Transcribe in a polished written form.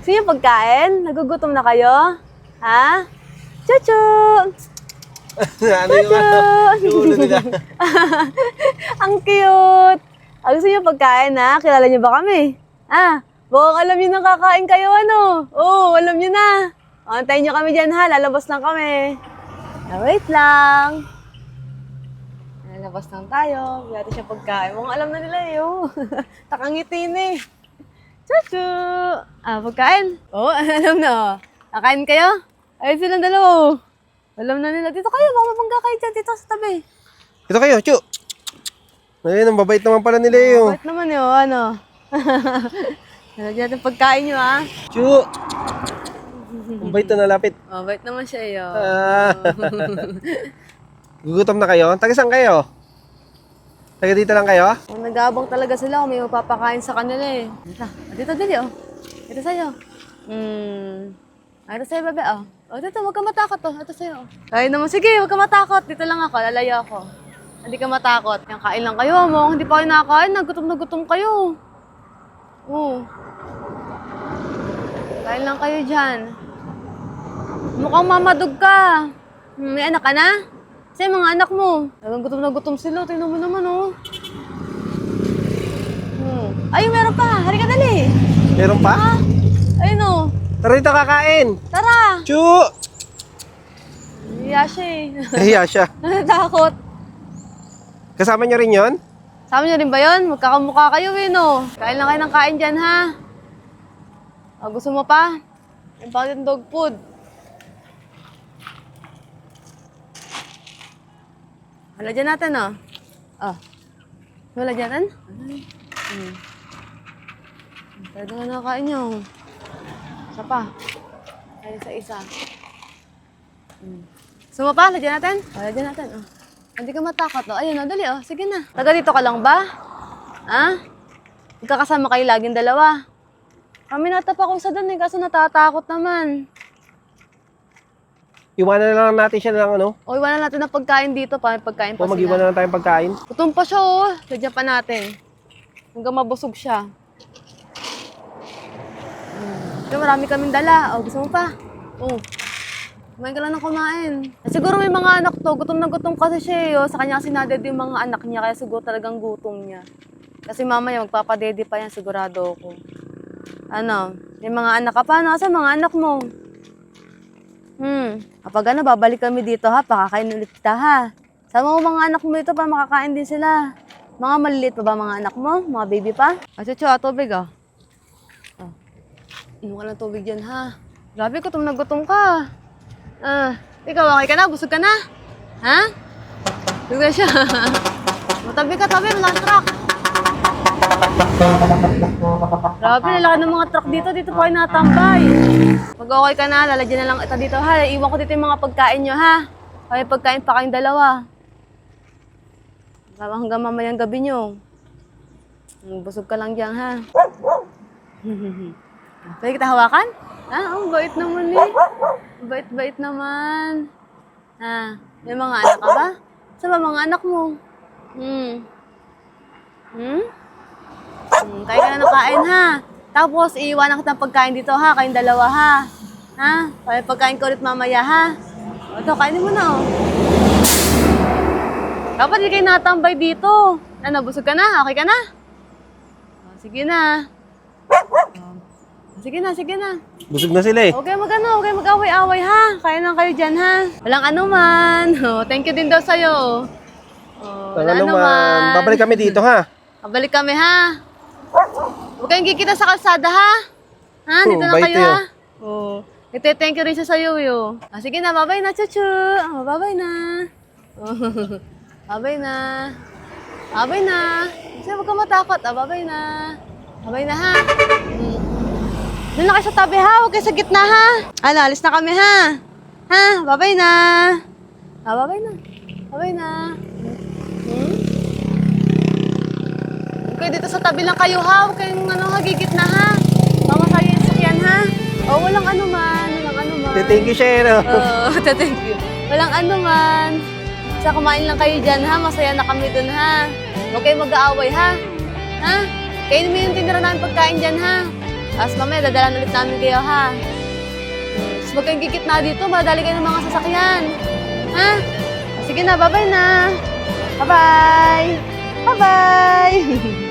Gusto niyo pagkain? Nagugutom na kayo? Ha? Chuchu! Ano yung ulo nila? Ang cute! Gusto niyo pagkain, ha? Kilala niyo ba kami? Mukhang alam niyo na kakain kayo, ano? Oo, alam niyo na. Antayin niyo kami dyan, ha? Lalabas lang kami. Wait lang. Lalabas lang tayo. Bigyan siya pagkain. Mukhang alam na nila, eh. Takangiti na, eh. Chuchu! Pagkain? Oo, alam na, oh. Kakain kayo? Ayun silang dalawa, oh. Alam na nila. Dito kayo, mamabangga kayo dyan. Dito sa tabi. Ito kayo, Chu. Ayun, ang babait naman pala nila yun. Bakit naman yun, ano? Nalagyan natin pagkain nyo, ha? Chu! Ang bait na nalapit. Bait naman siya, eh. Gugutom na kayo? Taga saan kayo? Taga dito lang kayo? Nag-aabang talaga sila kung may mapapakain sa kanila, eh. Dito, dali, oh. Ito sa'yo. Ito sa'yo, bebe, oh. Dito, huwag ka matakot, oh. Ito sa'yo, oh. Kain naman. Sige, huwag ka matakot. Dito lang ako, lalayo ako. Hindi ka matakot. Yan, kain lang kayo, mo. Hindi pa kayo nakakain. Nagutom na gutom kayo. Oo. Kain lang kayo dyan. Mukhang mamadug ka. May anak ka na? Kasi mga anak mo. Talagang gutom na gutom sila. Tingnan mo naman, oh. Ay, meron pa. Halika, dali. Meron pa? Ayun, oh. Tara dito kakain. Tara. Chu! Hiya siya, eh. Nahiya siya. Natatakot. Kasama niyo rin yon? Sama niyo rin ba yun? Magkakamukha kayo, eh, no? Kain lang kayo ng kain dyan, ha? Gusto mo pa? Yung bakit dog food. Wala dyan natin, oh. Wala dyan natin? Pwede nga nakakain nyo. Isa pa. Kaya sa isa. Gusto mo pa? Lagyan natin? Wala dyan natin, oh. Hindi ka matakot, oh. Ayun, oh. Dali, oh. Sige na. Taga dito ka lang ba? Magkakasama kayo laging dalawa. Kami natapa ko isa doon, eh. Kaso natatakot naman. Iwanan na lang natin siya ng ano? O, iwanan natin ang pagkain dito para pagkain pa O mag-iwan sila. na lang tayong pagkain. Gutom pa siya, oh. Lagyan pa natin. Hanggang mabusog siya. Ito, marami kaming dala. Gusto mo pa? Kumain ka lang ng kumain. Siguro may mga anak to. Gutom na gutom kasi siya, eh. Sa kanya kasi naded yung mga anak niya. Kaya siguro talagang gutom niya. Kasi mamaya magpapadede pa yan, sigurado ako. May mga anak ka pa. Nasa mga anak mo? Kapag babalik kami dito, ha, pakakain ulit kita, ha. Sama mo mga anak mo dito para makakain din sila. Mga maliliit pa ba mga anak mo? Mga baby pa? Chuchu, tubig, oh. Inom ka ng tubig dyan, ha. Grabe, gutom na gutom ka. Ikaw, okay ka na? Busog ka na? Ha? Busog na siya. Matabi ka, tabi, walang truck. Grabe, lalaki ng mga truck dito. Dito pa kayo natambay. Pag okay ka na, lalagyan na lang ito dito, ha. Iwan ko dito yung mga pagkain nyo, ha. Kaya pagkain pa kayong dalawa. Hanggang mamayang gabi nyo. Busog ka lang dyan, ha. Pwede kita hawakan? Ang bait naman, eh. Bait-bait naman. May mga anak ka ba? Saan ba mga anak mo? Kain ka na ng kain, ha? Tapos, iiwanan kita ng pagkain dito, ha? Kayong dalawa, ha? Kaya pagkain ko ulit mamaya, ha? Ito, kainin mo na, oh. Dapat hindi kayo natambay dito. Busog ka na? Okay ka na? Sige na. Sige na, sige na. Busog na sila, eh. Okay, okay, mag-away-away, ha? Kaya na kayo dyan, ha? Walang anuman. Thank you din daw sa'yo. Walang anuman. Babalik kami dito, ha? Babalik kami, ha? Huwag kayong kikita sa kalsada, ha? Dito na bait kayo, eh, ha? Ite-thank you rin siya sa'yo, yo. Sige na, bye-bye na, Chuchu. Bye-bye na. Bye-bye na. Bye-bye na. Kasi huwag ka matakot, bye-bye na. Bye-bye na, ha? Doon na kayo sa tabi, ha? Huwag kayo sa gitna, ha? Alis na kami, ha? Bye-bye na. Bye-bye na. Bye-bye na. Huwag kayo dito sa tabi lang kayo, ha? Huwag kayong hagigit na, ha? Mamasayo yung sakyan, ha? Walang anuman. Walang anuman. Thank you, Shero. Thank you. Walang anuman. Sa kumain lang kayo dyan, ha? Masaya na kami dun, ha? Huwag kayo mag-aaway, ha? Kainin mo yung tinira namin pagkain dyan, ha? Tapos mamaya, dadalan ulit namin kayo, ha? Tapos huwag kayong gigit na dito, madali kayo ng mga sasakyan. Ha? Sige na, bye-bye na. Bye-bye! Bye-bye!